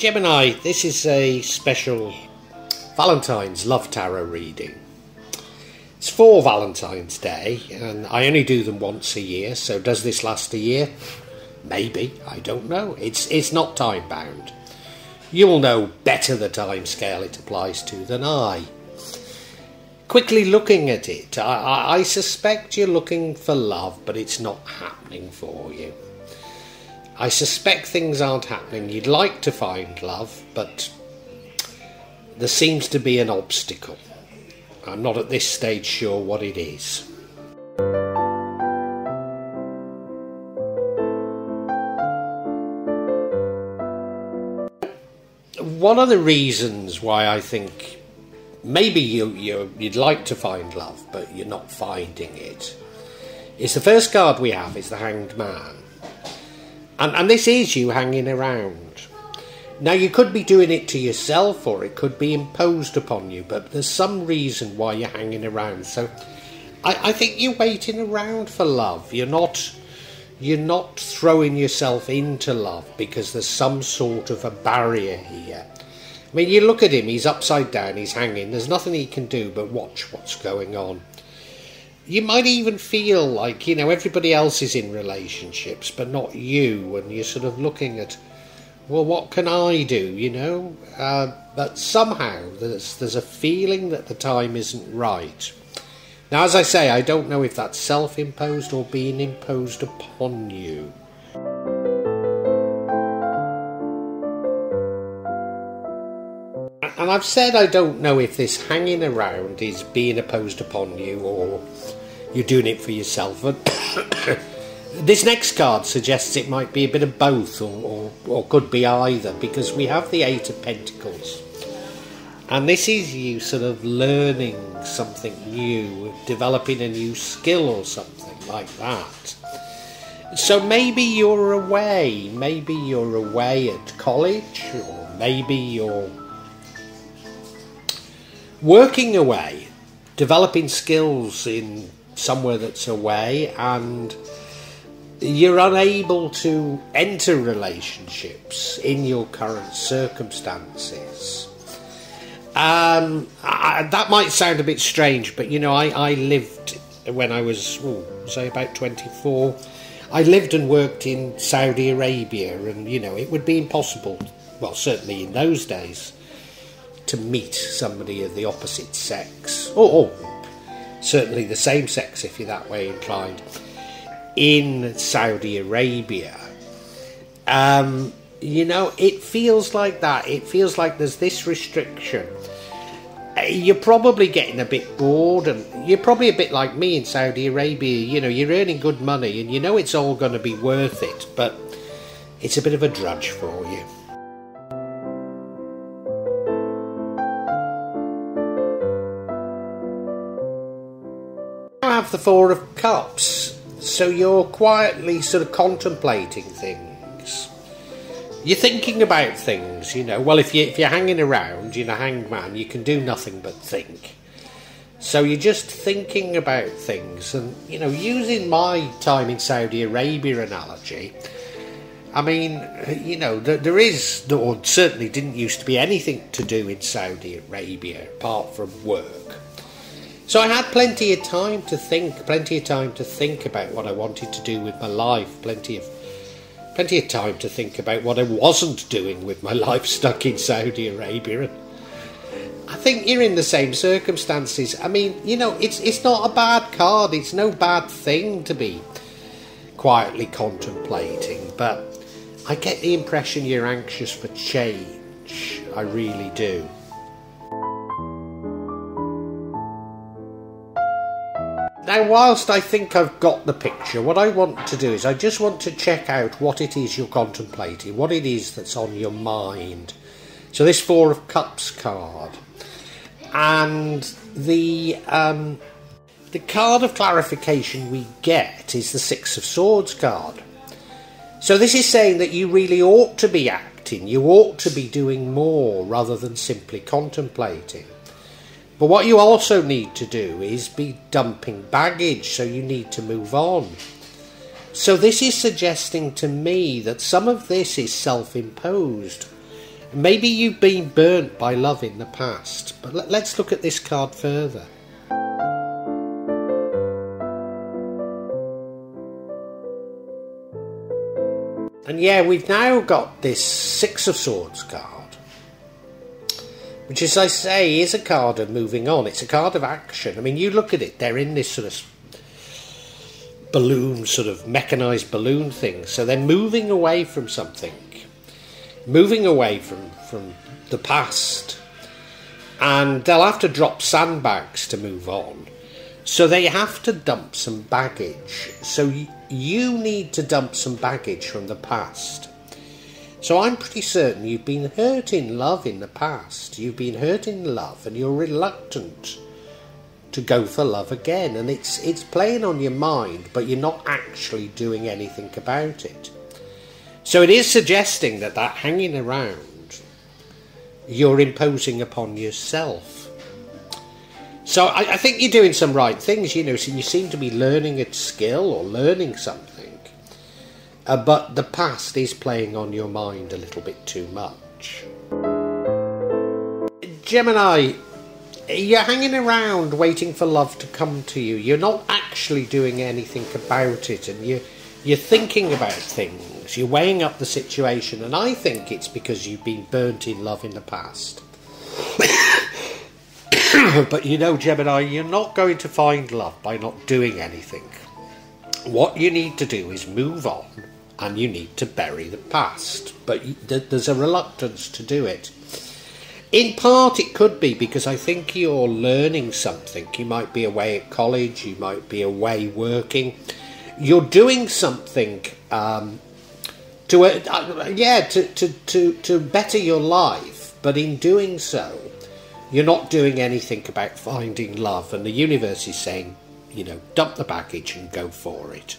Gemini, this is a special Valentine's love tarot reading. It's for Valentine's Day, and I only do them once a year, so does this last a year? Maybe, I don't know. It's not time bound. You'll know better the time scale it applies to than I. Quickly looking at it, I suspect you're looking for love, but it's not happening for you. I suspect things aren't happening. You'd like to find love, but there seems to be an obstacle. I'm not at this stage sure what it is. One of the reasons why I think maybe you'd like to find love, but you're not finding it, is the first card we have is the Hanged Man. And this is you hanging around. Now, you could be doing it to yourself, or it could be imposed upon you, but there's some reason why you're hanging around. So I think you're waiting around for love. You're not throwing yourself into love because there's some sort of a barrier here. I mean, you look at him, he's upside down, he's hanging. There's nothing he can do but watch what's going on. You might even feel like, everybody else is in relationships, but not you, and you're sort of looking at, well, what can I do, But somehow there's a feeling that the time isn't right. Now, as I say, I don't know if that's self-imposed or being imposed upon you. And I've said I don't know if this hanging around is being imposed upon you or you're doing it for yourself. But this next card suggests it might be a bit of both, or could be either, because we have the Eight of Pentacles. And this is you sort of learning something new, developing a new skill or something like that. So maybe you're away at college, or maybe you're working away, developing skills in somewhere that's away, and you're unable to enter relationships in your current circumstances. That might sound a bit strange, but I lived when I was, say about 24. I lived and worked in Saudi Arabia, and it would be impossible, well, certainly in those days, to meet somebody of the opposite sex, or certainly the same sex if you're that way inclined, in Saudi Arabia. It feels like that. It feels like there's this restriction. You're probably getting a bit bored, and you're probably a bit like me in Saudi Arabia. You're earning good money, and it's all going to be worth it, but it's a bit of a drudge for you. Have the Four of Cups, so you're quietly sort of contemplating things. You're thinking about things, Well, if you're hanging around, Hanged Man, you can do nothing but think. So you're just thinking about things, and using my time in Saudi Arabia analogy, I mean, there is, or certainly didn't used to be anything to do in Saudi Arabia apart from work. So I had plenty of time to think about what I wanted to do with my life, plenty of time to think about what I wasn't doing with my life stuck in Saudi Arabia. And I think you're in the same circumstances. I mean, it's not a bad card. It's no bad thing to be quietly contemplating, but I get the impression you're anxious for change. I really do. Now, whilst I think I've got the picture, what I want to do is I just want to check out what it is you're contemplating, what it is that's on your mind. So this Four of Cups card, and the card of clarification we get is the Six of Swords card. So this is saying that you really ought to be acting, you ought to be doing more rather than simply contemplating. But what you also need to do is be dumping baggage, so you need to move on. So this is suggesting to me that some of this is self-imposed. Maybe you've been burnt by love in the past, but let's look at this card further. And yeah, we've now got this Six of Swords card, which, as I say, is a card of moving on. It's a card of action. I mean, you look at it, they're in this sort of balloon, sort of mechanised balloon thing. So they're moving away from something, moving away from the past. And they'll have to drop sandbags to move on. So they have to dump some baggage. So you need to dump some baggage from the past. So I'm pretty certain you've been hurt in love in the past. You've been hurt in love and you're reluctant to go for love again. And it's playing on your mind, but you're not actually doing anything about it. So it is suggesting that hanging around, you're imposing upon yourself. So I think you're doing some right things, you know, so you seem to be learning a skill or learning something. But the past is playing on your mind a little bit too much. Gemini, you're hanging around waiting for love to come to you. You're not actually doing anything about it, and you're thinking about things. You're weighing up the situation, and I think it's because you've been burnt in love in the past. But you know, Gemini, you're not going to find love by not doing anything. What you need to do is move on, and you need to bury the past. But there's a reluctance to do it. In part, it could be because I think you're learning something. You might be away at college, you might be away working. You're doing something to better your life, but in doing so, you're not doing anything about finding love, and the universe is saying, you know, dump the baggage and go for it.